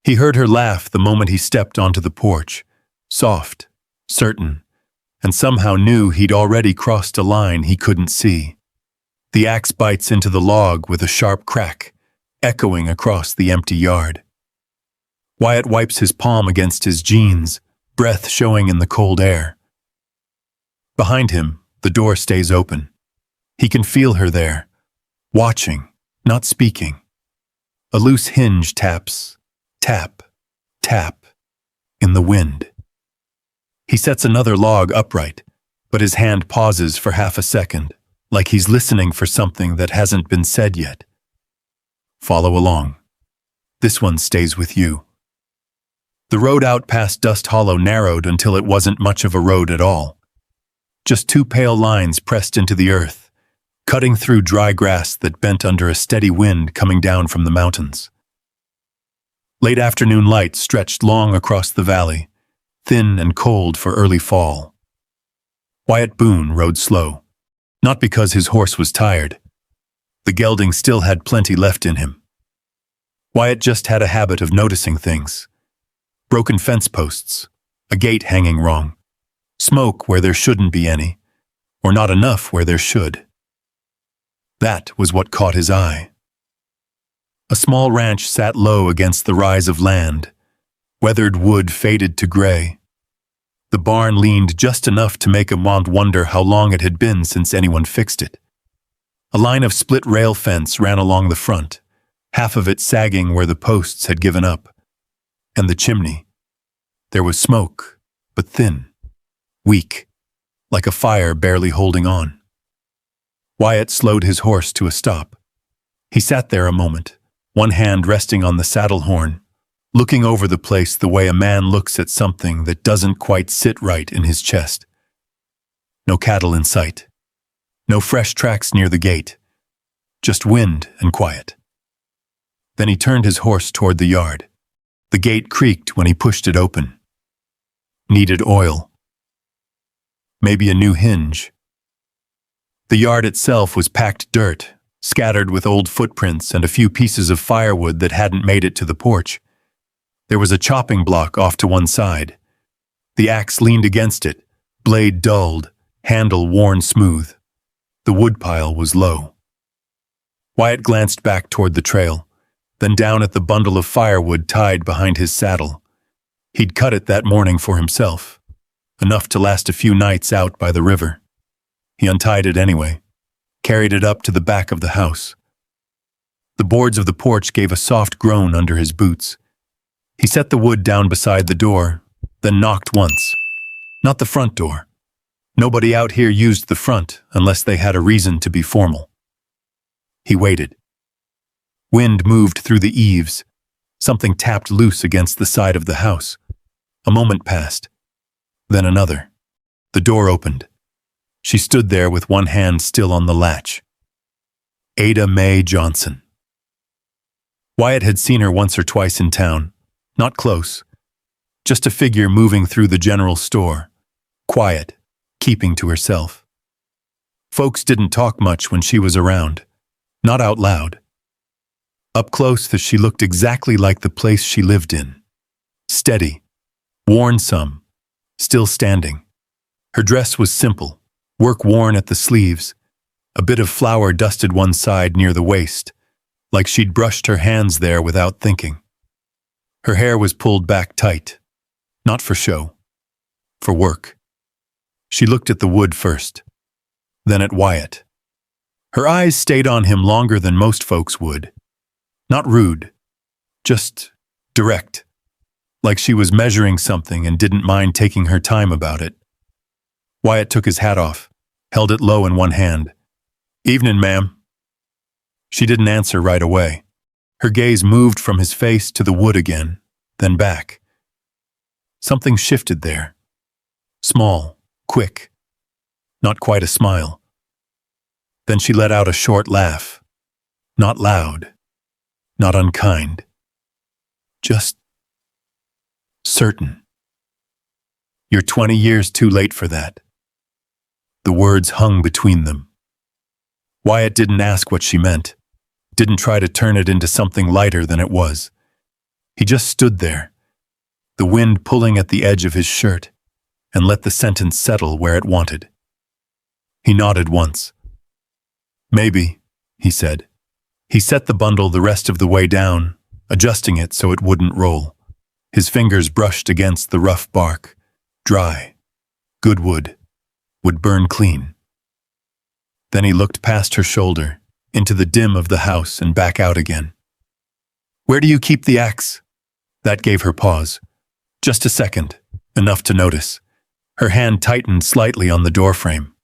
He heard her laugh the moment he stepped onto the porch, soft, certain, and somehow knew he'd already crossed a line he couldn't see. The axe bites into the log with a sharp crack, echoing across the empty yard. Wyatt wipes his palm against his jeans, breath showing in the cold air. Behind him, the door stays open. He can feel her there, watching, not speaking. A loose hinge taps, tap, tap, in the wind. He sets another log upright, but his hand pauses for half a second, like he's listening for something that hasn't been said yet. Follow along. This one stays with you. The road out past Dust Hollow narrowed until it wasn't much of a road at all. Just two pale lines pressed into the earth, cutting through dry grass that bent under a steady wind coming down from the mountains. Late afternoon light stretched long across the valley, thin and cold for early fall. Wyatt Boone rode slow, not because his horse was tired. The gelding still had plenty left in him. Wyatt just had a habit of noticing things. Broken fence posts, a gate hanging wrong, smoke where there shouldn't be any, or not enough where there should. That was what caught his eye. A small ranch sat low against the rise of land. Weathered wood faded to gray. The barn leaned just enough to make him wonder how long it had been since anyone fixed it. A line of split rail fence ran along the front, half of it sagging where the posts had given up. And the chimney. There was smoke, but thin, weak, like a fire barely holding on. Wyatt slowed his horse to a stop. He sat there a moment, one hand resting on the saddle horn, looking over the place the way a man looks at something that doesn't quite sit right in his chest. No cattle in sight. No fresh tracks near the gate. Just wind and quiet. Then he turned his horse toward the yard. The gate creaked when he pushed it open. Needed oil. Maybe a new hinge. The yard itself was packed dirt, scattered with old footprints and a few pieces of firewood that hadn't made it to the porch. There was a chopping block off to one side. The axe leaned against it, blade dulled, handle worn smooth. The woodpile was low. Wyatt glanced back toward the trail, then down at the bundle of firewood tied behind his saddle. He'd cut it that morning for himself, enough to last a few nights out by the river. He untied it anyway, carried it up to the back of the house. The boards of the porch gave a soft groan under his boots. He set the wood down beside the door, then knocked once. Not the front door. Nobody out here used the front unless they had a reason to be formal. He waited. Wind moved through the eaves. Something tapped loose against the side of the house. A moment passed. Then another. The door opened. She stood there with one hand still on the latch. Ada Mae Johnson. Wyatt had seen her once or twice in town. Not close. Just a figure moving through the general store. Quiet, keeping to herself. Folks didn't talk much when she was around. Not out loud. Up close, she looked exactly like the place she lived in. Steady, worn some, still standing. Her dress was simple, work worn at the sleeves. A bit of flour dusted one side near the waist, like she'd brushed her hands there without thinking. Her hair was pulled back tight, not for show, for work. She looked at the wood first, then at Wyatt. Her eyes stayed on him longer than most folks would. Not rude, just direct, like she was measuring something and didn't mind taking her time about it. Wyatt took his hat off, held it low in one hand. "Evening, ma'am." She didn't answer right away. Her gaze moved from his face to the wood again, then back. Something shifted there. Small, quick, not quite a smile. Then she let out a short laugh. Not loud, not unkind. Just certain. "You're 20 years too late for that." The words hung between them. Wyatt didn't ask what she meant, didn't try to turn it into something lighter than it was. He just stood there, the wind pulling at the edge of his shirt, and let the sentence settle where it wanted. He nodded once. "Maybe," he said. He set the bundle the rest of the way down, adjusting it so it wouldn't roll. His fingers brushed against the rough bark. Dry. Good wood. Would burn clean. Then he looked past her shoulder, into the dim of the house and back out again. "Where do you keep the axe?" That gave her pause. Just a second, enough to notice. Her hand tightened slightly on the doorframe.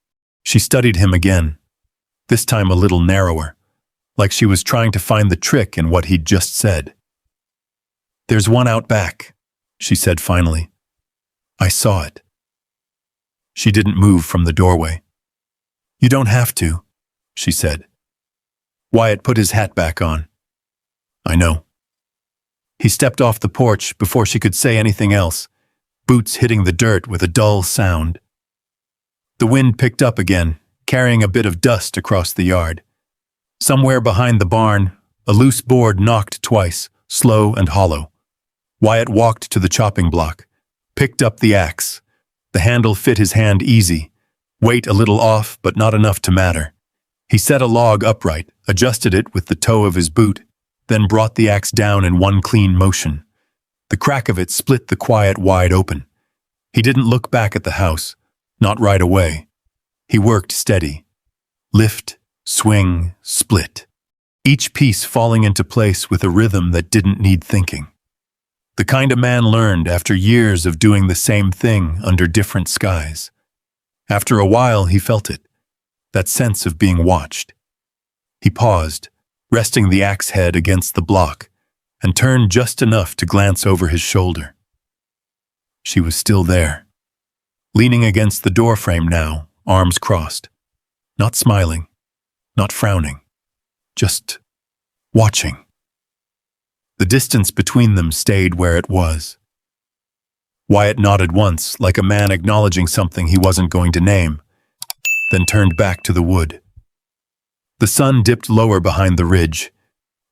She studied him again, this time a little narrower, like she was trying to find the trick in what he'd just said. "There's one out back," she said finally. "I saw it." She didn't move from the doorway. "You don't have to," she said. Wyatt put his hat back on. "I know." He stepped off the porch before she could say anything else, boots hitting the dirt with a dull sound. The wind picked up again, carrying a bit of dust across the yard. Somewhere behind the barn, a loose board knocked twice, slow and hollow. Wyatt walked to the chopping block, picked up the axe. The handle fit his hand easy, weight a little off but not enough to matter. He set a log upright, adjusted it with the toe of his boot, then brought the axe down in one clean motion. The crack of it split the quiet wide open. He didn't look back at the house, not right away. He worked steady. Lift, swing, split. Each piece falling into place with a rhythm that didn't need thinking. The kind a man learned after years of doing the same thing under different skies. After a while, he felt it, that sense of being watched. He paused, resting the axe head against the block, and turned just enough to glance over his shoulder. She was still there, leaning against the doorframe now, arms crossed, not smiling, not frowning, just watching. The distance between them stayed where it was. Wyatt nodded once, like a man acknowledging something he wasn't going to name, then turned back to the wood. The sun dipped lower behind the ridge.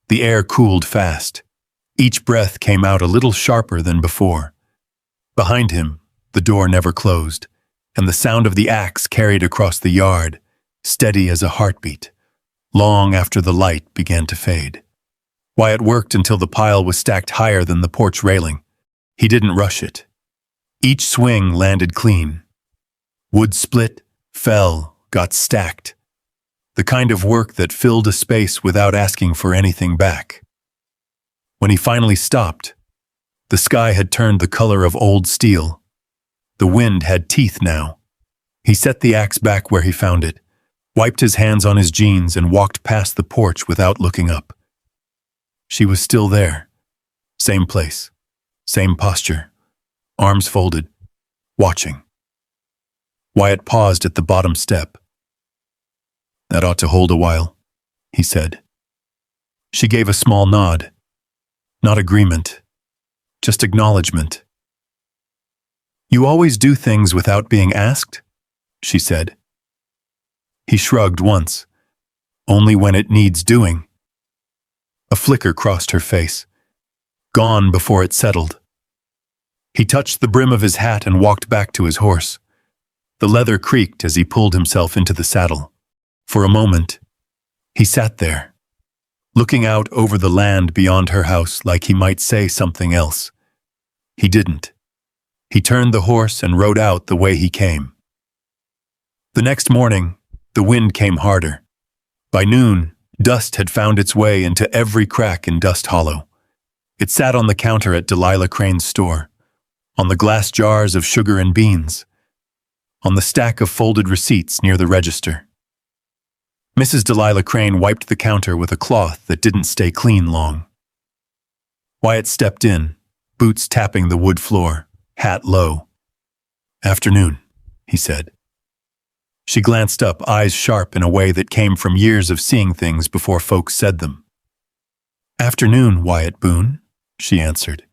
The air cooled fast. Each breath came out a little sharper than before. Behind him, the door never closed, and the sound of the axe carried across the yard, steady as a heartbeat, long after the light began to fade. Wyatt worked until the pile was stacked higher than the porch railing. He didn't rush it. Each swing landed clean. Wood split, fell, got stacked. The kind of work that filled a space without asking for anything back. When he finally stopped, the sky had turned the color of old steel. The wind had teeth now. He set the axe back where he found it, wiped his hands on his jeans and walked past the porch without looking up. She was still there. Same place, same posture, arms folded, watching. Wyatt paused at the bottom step. "That ought to hold a while," he said. She gave a small nod. Not agreement, just acknowledgement. "You always do things without being asked?" she said. He shrugged once. "Only when it needs doing." A flicker crossed her face, gone before it settled. He touched the brim of his hat and walked back to his horse. The leather creaked as he pulled himself into the saddle. For a moment, he sat there, looking out over the land beyond her house like he might say something else. He didn't. He turned the horse and rode out the way he came. The next morning, the wind came harder. By noon, dust had found its way into every crack in Dust Hollow. It sat on the counter at Delilah Crane's store, on the glass jars of sugar and beans, on the stack of folded receipts near the register. Mrs. Delilah Crane wiped the counter with a cloth that didn't stay clean long. Wyatt stepped in, boots tapping the wood floor, hat low. "Afternoon," he said. She glanced up, eyes sharp in a way that came from years of seeing things before folks said them. "Afternoon, Wyatt Boone," she answered.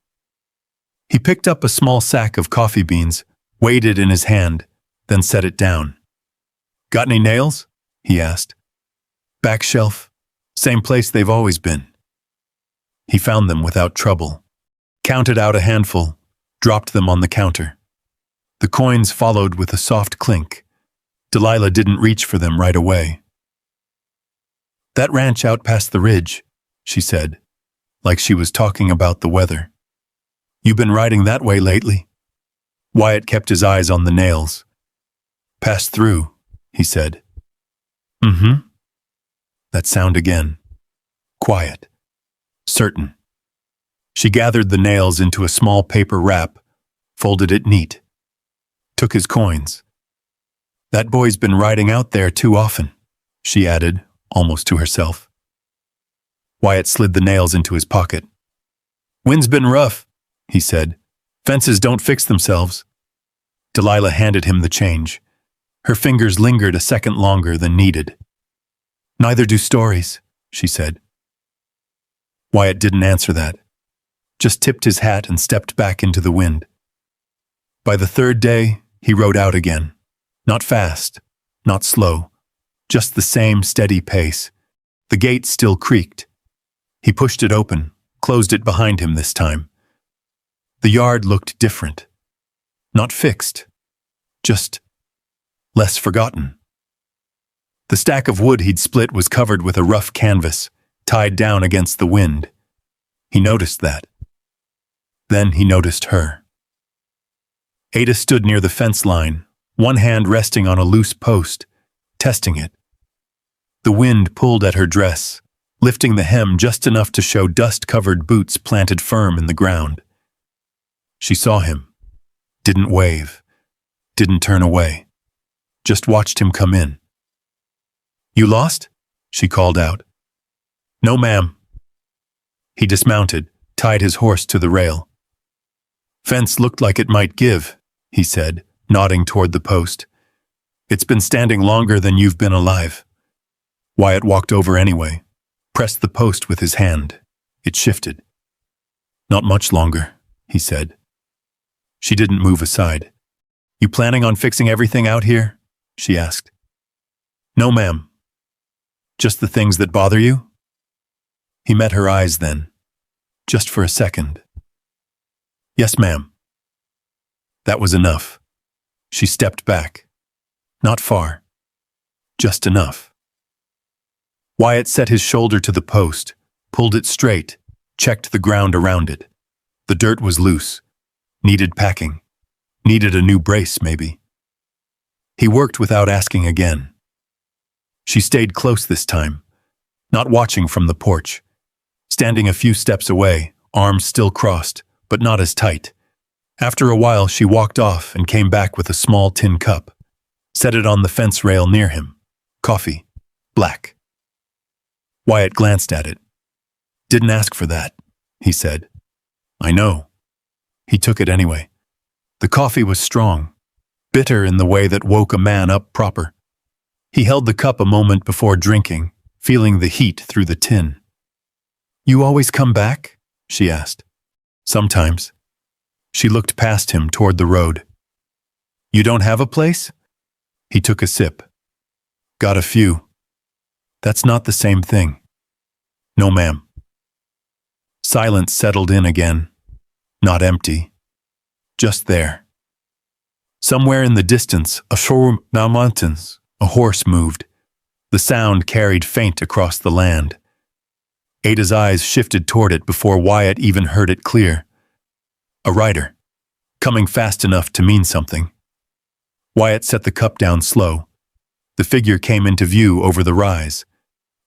He picked up a small sack of coffee beans, weighed it in his hand, then set it down. "Got any nails?" he asked. "Back shelf, same place they've always been." He found them without trouble. counted out a handful, dropped them on the counter. The coins followed with a soft clink. Delilah didn't reach for them right away. "That ranch out past the ridge," she said, like she was talking about the weather. "You been riding that way lately?" Wyatt kept his eyes on the nails. "Passed through," he said. "Mm-hmm." That sound again. Quiet. Certain. She gathered the nails into a small paper wrap, folded it neat. Took his coins. "That boy's been riding out there too often," she added, almost to herself. Wyatt slid the nails into his pocket. "Wind's been rough," he said. "Fences don't fix themselves." Delilah handed him the change. Her fingers lingered a second longer than needed. "Neither do stories," she said. Wyatt didn't answer that, just tipped his hat and stepped back into the wind. By the third day, he rode out again. Not fast, not slow, just the same steady pace. The gate still creaked. He pushed it open, closed it behind him this time. The yard looked different. Not fixed, just less forgotten. The stack of wood he'd split was covered with a rough canvas, tied down against the wind. He noticed that. Then he noticed her. Ada stood near the fence line, one hand resting on a loose post, testing it. The wind pulled at her dress, lifting the hem just enough to show dust-covered boots planted firm in the ground. She saw him, didn't wave, didn't turn away, just watched him come in. "You lost?" she called out. "No, ma'am." He dismounted, tied his horse to the rail. "Fence looked like it might give," he said, nodding toward the post. "It's been standing longer than you've been alive." Wyatt walked over anyway, pressed the post with his hand. It shifted. "Not much longer," he said. She didn't move aside. "You planning on fixing everything out here?" she asked. "No, ma'am." "Just the things that bother you?" He met her eyes then, just for a second. "Yes, ma'am." That was enough. She stepped back. Not far. Just enough. Wyatt set his shoulder to the post, pulled it straight, checked the ground around it. The dirt was loose. Needed packing. Needed a new brace, maybe. He worked without asking again. She stayed close this time, not watching from the porch. Standing a few steps away, arms still crossed, but not as tight. After a while, she walked off and came back with a small tin cup. Set it on the fence rail near him. Coffee. Black. Wyatt glanced at it. "Didn't ask for that," he said. "I know." He took it anyway. The coffee was strong, bitter in the way that woke a man up proper. He held the cup a moment before drinking, feeling the heat through the tin. "You always come back?" she asked. "Sometimes." She looked past him toward the road. "You don't have a place?" He took a sip. "Got a few." "That's not the same thing." "No, ma'am." Silence settled in again. Not empty. Just there. Somewhere in the distance, ashore the mountains, a horse moved. The sound carried faint across the land. Ada's eyes shifted toward it before Wyatt even heard it clear. A rider. Coming fast enough to mean something. Wyatt set the cup down slow. The figure came into view over the rise.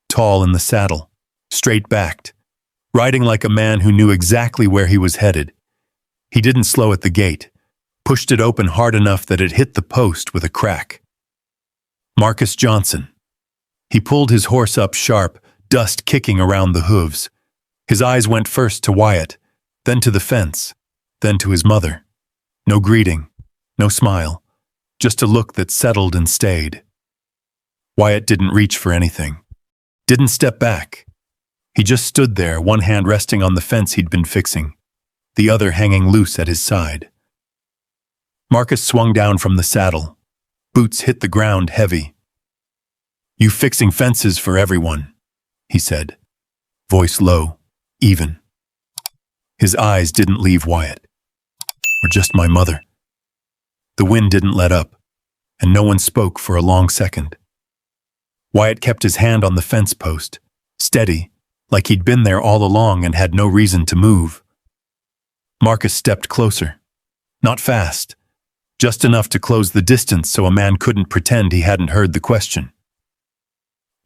Tall in the saddle. Straight-backed. Riding like a man who knew exactly where he was headed. He didn't slow at the gate. Pushed it open hard enough that it hit the post with a crack. Marcus Johnson. He pulled his horse up sharp, dust kicking around the hooves. His eyes went first to Wyatt, then to the fence, then to his mother. No greeting, no smile, just a look that settled and stayed. Wyatt didn't reach for anything. Didn't step back. He just stood there, one hand resting on the fence he'd been fixing, the other hanging loose at his side. Marcus swung down from the saddle. Boots hit the ground heavy. "You fixing fences for everyone," he said, voice low, even. His eyes didn't leave Wyatt. Or just my mother. The wind didn't let up, and no one spoke for a long second. Wyatt kept his hand on the fence post, steady, like he'd been there all along and had no reason to move. Marcus stepped closer. Not fast, just enough to close the distance so a man couldn't pretend he hadn't heard the question.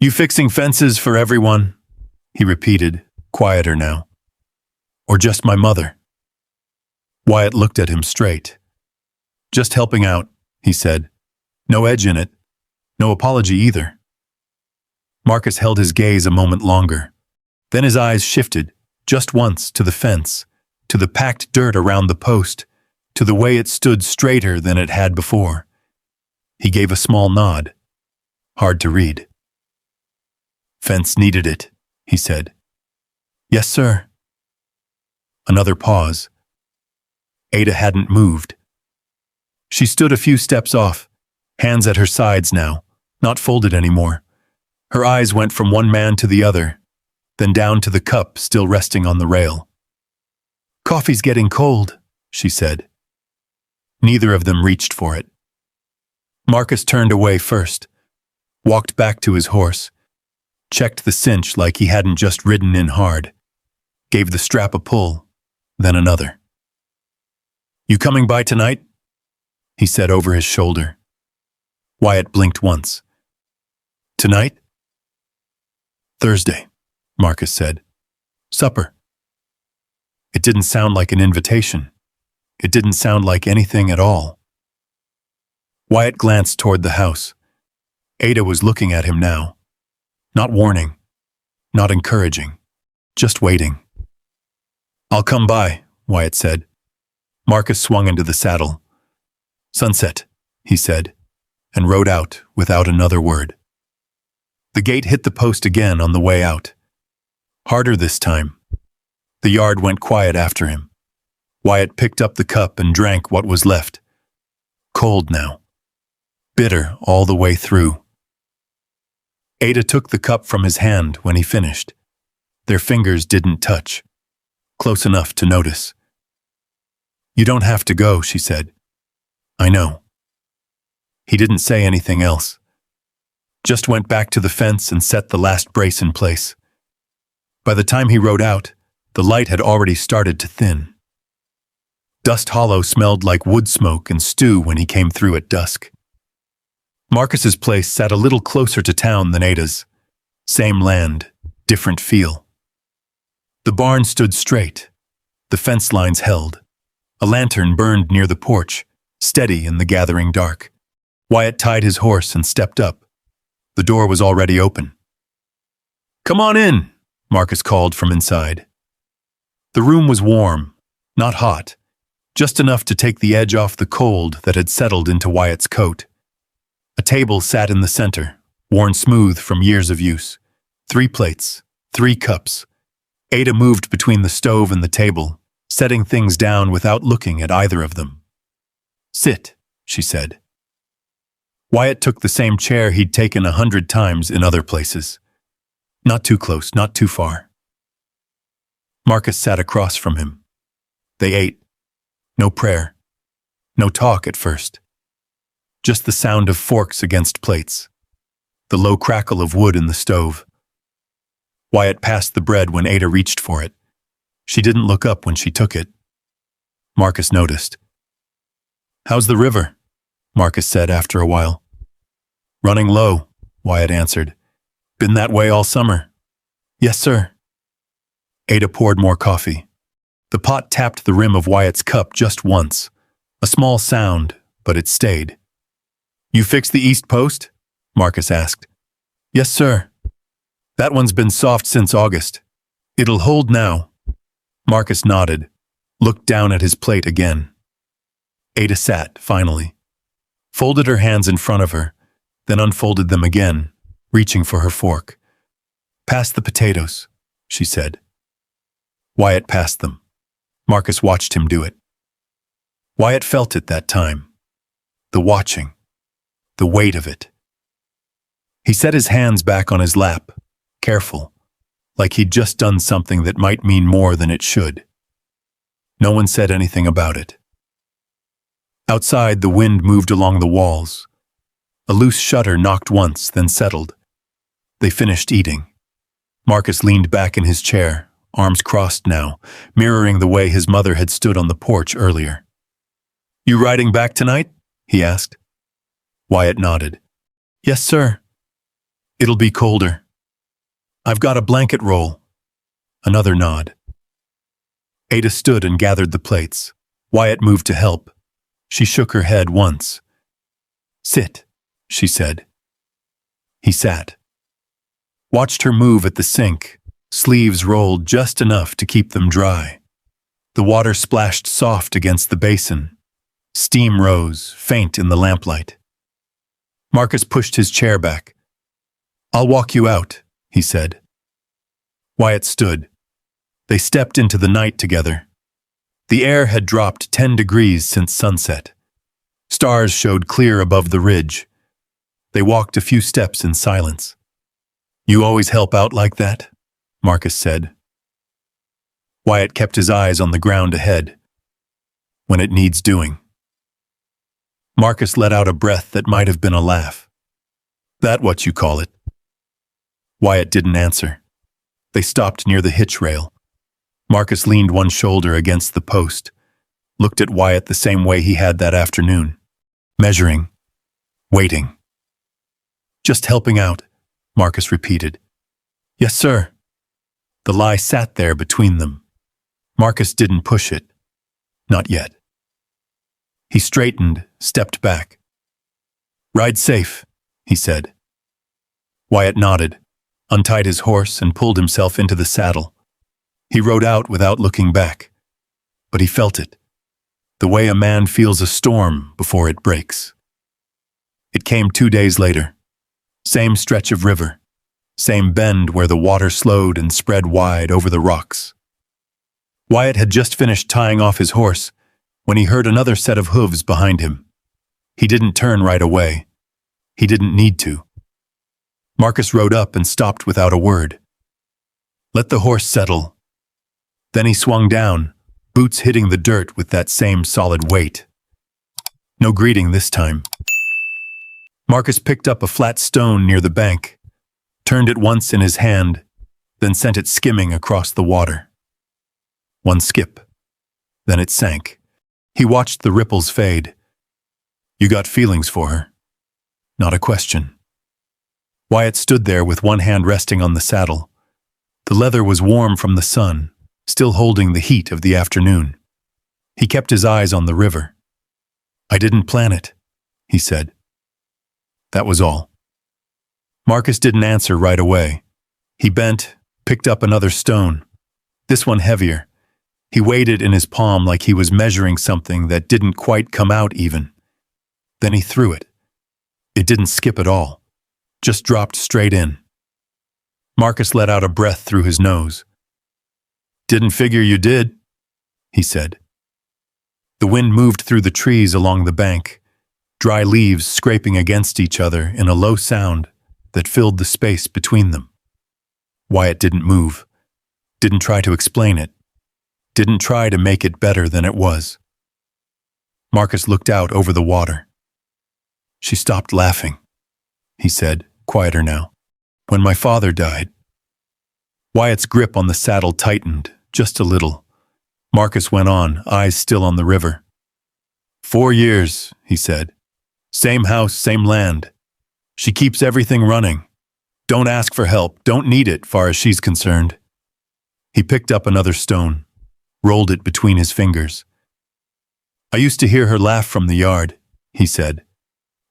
"You fixing fences for everyone?" he repeated, quieter now. "Or just my mother?" Wyatt looked at him straight. "Just helping out," he said. "No edge in it. No apology either." Marcus held his gaze a moment longer. Then his eyes shifted, just once, to the fence, to the packed dirt around the post, to the way it stood straighter than it had before. He gave a small nod. Hard to read. "Fence needed it," he said. "Yes, sir." Another pause. Ada hadn't moved. She stood a few steps off, hands at her sides now, not folded anymore. Her eyes went from one man to the other, then down to the cup still resting on the rail. "Coffee's getting cold," she said. Neither of them reached for it. Marcus turned away first, walked back to his horse, checked the cinch like he hadn't just ridden in hard, gave the strap a pull, then another. "You coming by tonight?" he said over his shoulder. Wyatt blinked once. "Tonight?" "Thursday," Marcus said. "Supper." It didn't sound like an invitation. It didn't sound like anything at all. Wyatt glanced toward the house. Ada was looking at him now. Not warning, not encouraging, just waiting. "I'll come by," Wyatt said. Marcus swung into the saddle. "Sunset," he said, and rode out without another word. The gate hit the post again on the way out. Harder this time. The yard went quiet after him. Wyatt picked up the cup and drank what was left. Cold now. Bitter all the way through. Ada took the cup from his hand when he finished. Their fingers didn't touch. Close enough to notice. "You don't have to go," she said. "I know." He didn't say anything else. Just went back to the fence and set the last brace in place. By the time he rode out, the light had already started to thin. Dust Hollow smelled like wood smoke and stew when he came through at dusk. Marcus's place sat a little closer to town than Ada's. Same land, different feel. The barn stood straight. The fence lines held. A lantern burned near the porch, steady in the gathering dark. Wyatt tied his horse and stepped up. The door was already open. "Come on in," Marcus called from inside. The room was warm, not hot, just enough to take the edge off the cold that had settled into Wyatt's coat. A table sat in the center, worn smooth from years of use. 3 plates, 3 cups. Ada moved between the stove and the table, setting things down without looking at either of them. "Sit," she said. Wyatt took the same chair he'd taken 100 times in other places. Not too close, not too far. Marcus sat across from him. They ate. No prayer. No talk at first. Just the sound of forks against plates. The low crackle of wood in the stove. Wyatt passed the bread when Ada reached for it. She didn't look up when she took it. Marcus noticed. "How's the river?" Marcus said after a while. "Running low," Wyatt answered. "Been that way all summer." "Yes, sir." Ada poured more coffee. The pot tapped the rim of Wyatt's cup just once. A small sound, but it stayed. "You fixed the east post?" Marcus asked. "Yes, sir. That one's been soft since August. It'll hold now." Marcus nodded, looked down at his plate again. Ada sat, finally. Folded her hands in front of her, then unfolded them again, reaching for her fork. "Pass the potatoes," she said. Wyatt passed them. Marcus watched him do it. Wyatt felt it that time. The watching. The weight of it. He set his hands back on his lap, careful, like he'd just done something that might mean more than it should. No one said anything about it. Outside, the wind moved along the walls. A loose shutter knocked once, then settled. They finished eating. Marcus leaned back in his chair, arms crossed now, mirroring the way his mother had stood on the porch earlier. "You riding back tonight?" he asked. Wyatt nodded. "Yes, sir." "It'll be colder." "I've got a blanket roll." Another nod. Ada stood and gathered the plates. Wyatt moved to help. She shook her head once. "Sit," she said. He sat. Watched her move at the sink, sleeves rolled just enough to keep them dry. The water splashed soft against the basin. Steam rose, faint in the lamplight. Marcus pushed his chair back. "I'll walk you out," he said. Wyatt stood. They stepped into the night together. The air had dropped 10 degrees since sunset. Stars showed clear above the ridge. They walked a few steps in silence. "You always help out like that?" Marcus said. Wyatt kept his eyes on the ground ahead. "When it needs doing." Marcus let out a breath that might have been a laugh. "That what you call it?" Wyatt didn't answer. They stopped near the hitch rail. Marcus leaned one shoulder against the post, looked at Wyatt the same way he had that afternoon. Measuring. Waiting. "Just helping out," Marcus repeated. "Yes, sir." The lie sat there between them. Marcus didn't push it. Not yet. He straightened, stepped back. "Ride safe," he said. Wyatt nodded, untied his horse, and pulled himself into the saddle. He rode out without looking back. But he felt it, the way a man feels a storm before it breaks. It came 2 days later. Same stretch of river, same bend where the water slowed and spread wide over the rocks. Wyatt had just finished tying off his horse when he heard another set of hooves behind him. He didn't turn right away. He didn't need to. Marcus rode up and stopped without a word. Let the horse settle. Then he swung down, boots hitting the dirt with that same solid weight. No greeting this time. Marcus picked up a flat stone near the bank, turned it once in his hand, then sent it skimming across the water. One skip. Then it sank. He watched the ripples fade. "You got feelings for her?" Not a question. Wyatt stood there with one hand resting on the saddle. The leather was warm from the sun, still holding the heat of the afternoon. He kept his eyes on the river. "I didn't plan it," he said. That was all. Marcus didn't answer right away. He bent, picked up another stone, this one heavier. He weighed it in his palm like he was measuring something that didn't quite come out even. Then he threw it. It didn't skip at all, just dropped straight in. Marcus let out a breath through his nose. "Didn't figure you did," he said. The wind moved through the trees along the bank, dry leaves scraping against each other in a low sound that filled the space between them. Wyatt didn't move, didn't try to explain it, didn't try to make it better than it was. Marcus looked out over the water. "She stopped laughing," he said, quieter now. "When my father died." Wyatt's grip on the saddle tightened, just a little. Marcus went on, eyes still on the river. 4 years, he said. Same house, same land. She keeps everything running. Don't ask for help, don't need it, far as she's concerned. He picked up another stone, rolled it between his fingers. I used to hear her laugh from the yard, he said.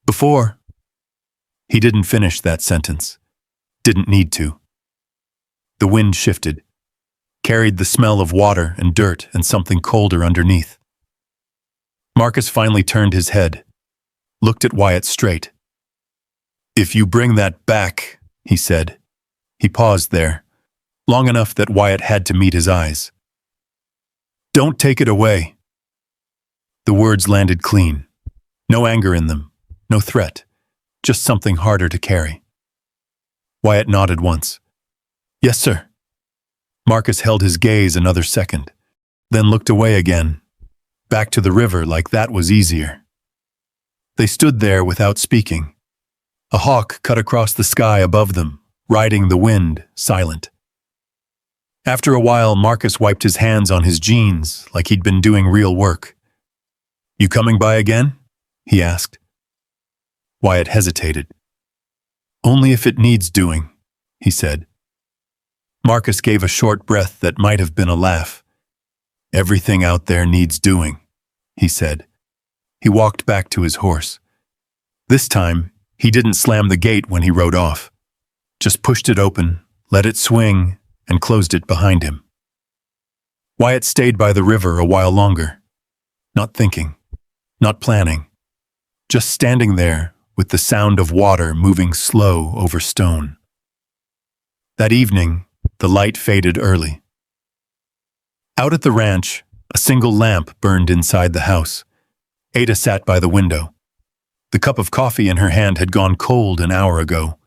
Before. He didn't finish that sentence. Didn't need to. The wind shifted, carried the smell of water and dirt and something colder underneath. Marcus finally turned his head, looked at Wyatt straight. If you bring that back, he said. He paused there, long enough that Wyatt had to meet his eyes. Don't take it away. The words landed clean. No anger in them, no threat, just something harder to carry. Wyatt nodded once. Yes, sir. Marcus held his gaze another second, then looked away again, back to the river like that was easier. They stood there without speaking. A hawk cut across the sky above them, riding the wind, silent. After a while, Marcus wiped his hands on his jeans like he'd been doing real work. "You coming by again?" he asked. Wyatt hesitated. "Only if it needs doing," he said. Marcus gave a short breath that might have been a laugh. "Everything out there needs doing," he said. He walked back to his horse. This time, he didn't slam the gate when he rode off. Just pushed it open, let it swing, and closed it behind him. Wyatt stayed by the river a while longer, not thinking, not planning, just standing there with the sound of water moving slow over stone. That evening, the light faded early. Out at the ranch, a single lamp burned inside the house. Ada sat by the window. The cup of coffee in her hand had gone cold an hour ago.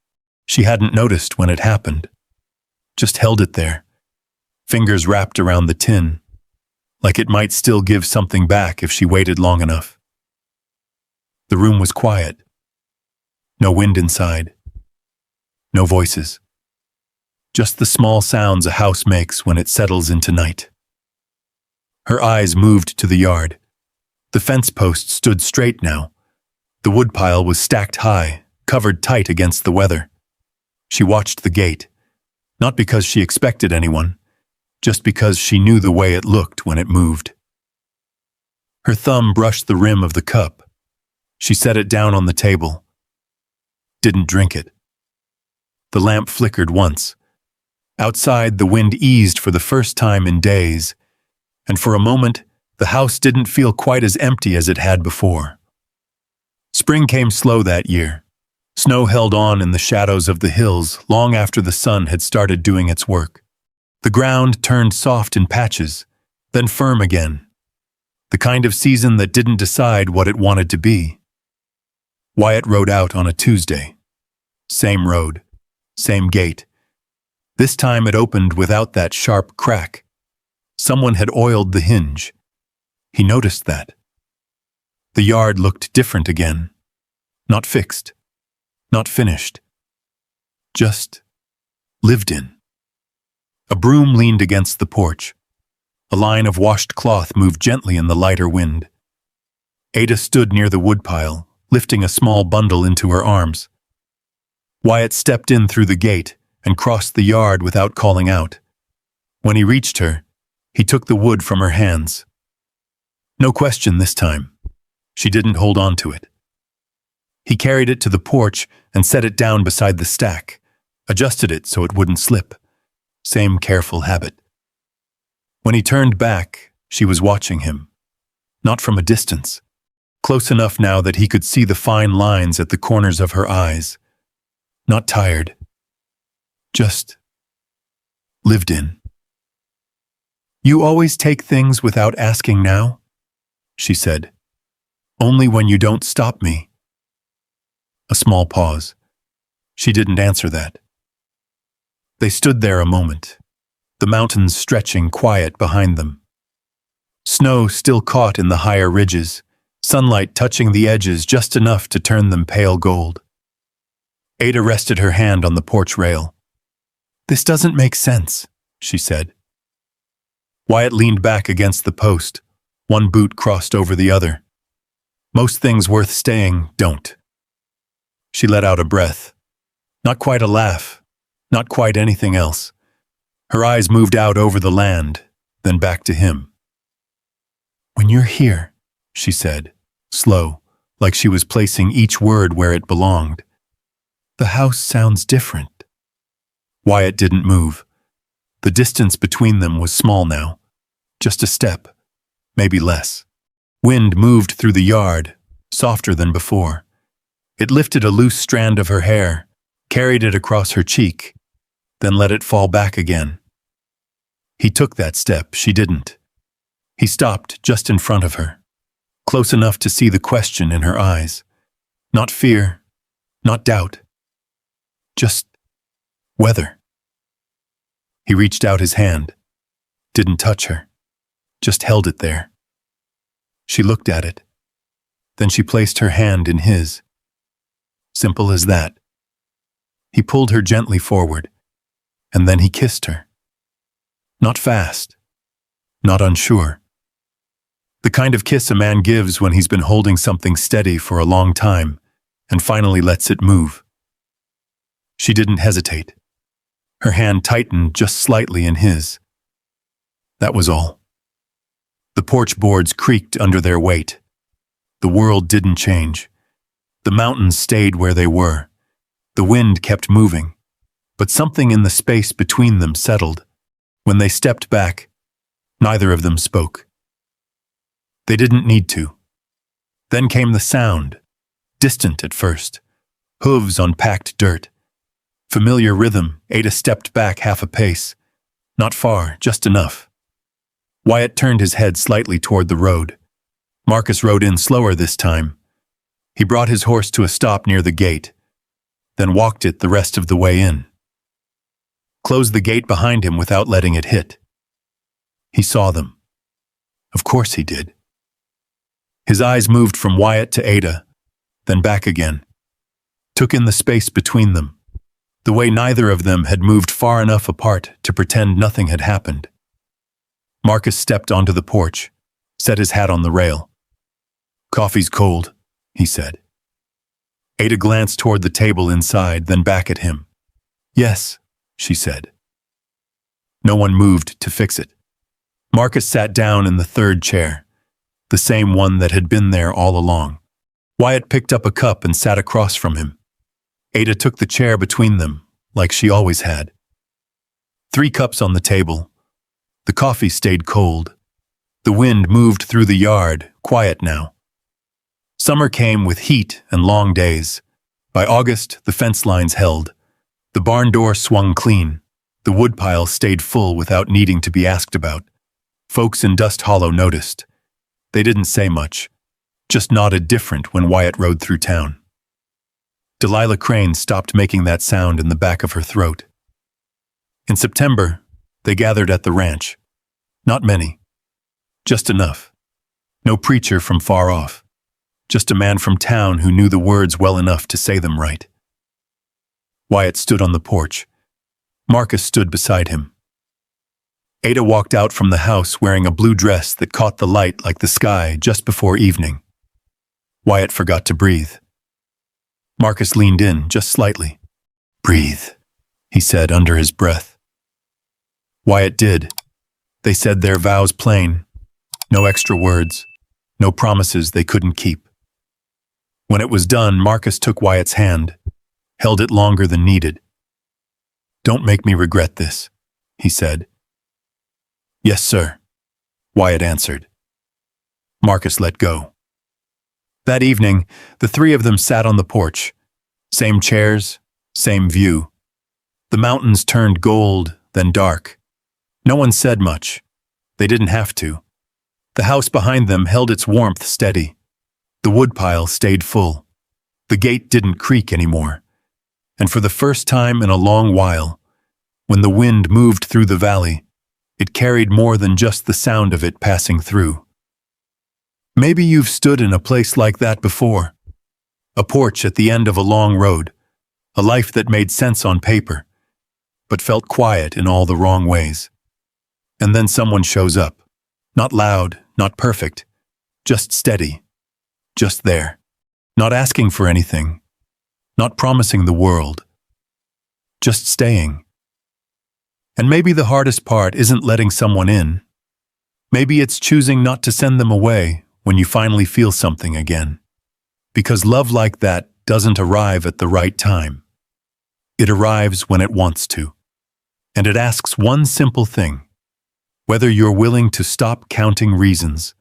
She hadn't noticed when it happened. Just held it there, fingers wrapped around the tin, like it might still give something back if she waited long enough. The room was quiet. No wind inside. No voices. Just the small sounds a house makes when it settles into night. Her eyes moved to the yard. The fence post stood straight now. The woodpile was stacked high, covered tight against the weather. She watched the gate, not because she expected anyone, just because she knew the way it looked when it moved. Her thumb brushed the rim of the cup. She set it down on the table. Didn't drink it. The lamp flickered once. Outside, the wind eased for the first time in days, and for a moment, the house didn't feel quite as empty as it had before. Spring came slow that year. Snow held on in the shadows of the hills long after the sun had started doing its work. The ground turned soft in patches, then firm again. The kind of season that didn't decide what it wanted to be. Wyatt rode out on a Tuesday. Same road, same gate. This time it opened without that sharp crack. Someone had oiled the hinge. He noticed that. The yard looked different again. Not fixed. Not finished. Just lived in. A broom leaned against the porch. A line of washed cloth moved gently in the lighter wind. Ada stood near the woodpile, lifting a small bundle into her arms. Wyatt stepped in through the gate and crossed the yard without calling out. When he reached her, he took the wood from her hands. No question this time. She didn't hold on to it. He carried it to the porch and set it down beside the stack, adjusted it so it wouldn't slip. Same careful habit. When he turned back, she was watching him. Not from a distance. Close enough now that he could see the fine lines at the corners of her eyes. Not tired. Just lived in. "You always take things without asking now?" she said. "Only when you don't stop me." A small pause. She didn't answer that. They stood there a moment, the mountains stretching quiet behind them. Snow still caught in the higher ridges, sunlight touching the edges just enough to turn them pale gold. Ada rested her hand on the porch rail. "This doesn't make sense," she said. Wyatt leaned back against the post, one boot crossed over the other. "Most things worth staying don't." She let out a breath. Not quite a laugh, not quite anything else. Her eyes moved out over the land, then back to him. "When you're here," she said, slow, like she was placing each word where it belonged, "the house sounds different." Wyatt didn't move. The distance between them was small now. Just a step, maybe less. Wind moved through the yard, softer than before. It lifted a loose strand of her hair, carried it across her cheek, then let it fall back again. He took that step, she didn't. He stopped just in front of her, close enough to see the question in her eyes. Not fear, not doubt. Just weather. He reached out his hand, didn't touch her, just held it there. She looked at it. Then she placed her hand in his. Simple as that. He pulled her gently forward, and then he kissed her. Not fast, not unsure. The kind of kiss a man gives when he's been holding something steady for a long time and finally lets it move. She didn't hesitate. Her hand tightened just slightly in his. That was all. The porch boards creaked under their weight. The world didn't change. The mountains stayed where they were. The wind kept moving, but something in the space between them settled. When they stepped back, neither of them spoke. They didn't need to. Then came the sound, distant at first. Hooves on packed dirt. Familiar rhythm. Ada stepped back half a pace. Not far, just enough. Wyatt turned his head slightly toward the road. Marcus rode in slower this time. He brought his horse to a stop near the gate, then walked it the rest of the way in. Closed the gate behind him without letting it hit. He saw them. Of course he did. His eyes moved from Wyatt to Ada, then back again. Took in the space between them, the way neither of them had moved far enough apart to pretend nothing had happened. Marcus stepped onto the porch, set his hat on the rail. "Coffee's cold," he said. Ada glanced toward the table inside, then back at him. "Yes," she said. No one moved to fix it. Marcus sat down in the third chair, the same one that had been there all along. Wyatt picked up a cup and sat across from him. Ada took the chair between them, like she always had. 3 cups on the table. The coffee stayed cold. The wind moved through the yard, quiet now. Summer came with heat and long days. By August, the fence lines held. The barn door swung clean. The woodpile stayed full without needing to be asked about. Folks in Dust Hollow noticed. They didn't say much, just nodded different when Wyatt rode through town. Delilah Crane stopped making that sound in the back of her throat. In September, they gathered at the ranch. Not many. Just enough. No preacher from far off. Just a man from town who knew the words well enough to say them right. Wyatt stood on the porch. Marcus stood beside him. Ada walked out from the house wearing a blue dress that caught the light like the sky just before evening. Wyatt forgot to breathe. Marcus leaned in just slightly. "Breathe," he said under his breath. Wyatt did. They said their vows plain. No extra words. No promises they couldn't keep. When it was done, Marcus took Wyatt's hand, held it longer than needed. "Don't make me regret this," he said. "Yes, sir," Wyatt answered. Marcus let go. That evening, the 3 of them sat on the porch. Same chairs, same view. The mountains turned gold, then dark. No one said much. They didn't have to. The house behind them held its warmth steady. The woodpile stayed full. The gate didn't creak anymore. And for the first time in a long while, when the wind moved through the valley, it carried more than just the sound of it passing through. Maybe you've stood in a place like that before. A porch at the end of a long road, a life that made sense on paper, but felt quiet in all the wrong ways. And then someone shows up. Not loud, not perfect, just steady, just there. Not asking for anything, not promising the world, just staying. And maybe the hardest part isn't letting someone in. Maybe it's choosing not to send them away when you finally feel something again. Because love like that doesn't arrive at the right time. It arrives when it wants to. And it asks one simple thing: whether you're willing to stop counting reasons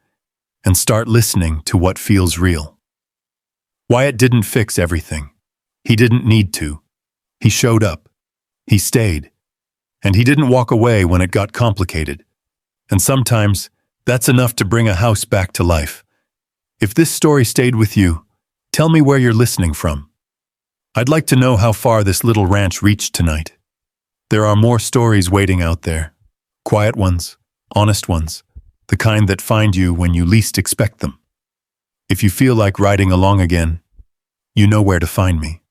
and start listening to what feels real. Wyatt didn't fix everything. He didn't need to. He showed up. He stayed. And he didn't walk away when it got complicated. And sometimes, that's enough to bring a house back to life. If this story stayed with you, tell me where you're listening from. I'd like to know how far this little ranch reached tonight. There are more stories waiting out there. Quiet ones, honest ones, the kind that find you when you least expect them. If you feel like riding along again, you know where to find me.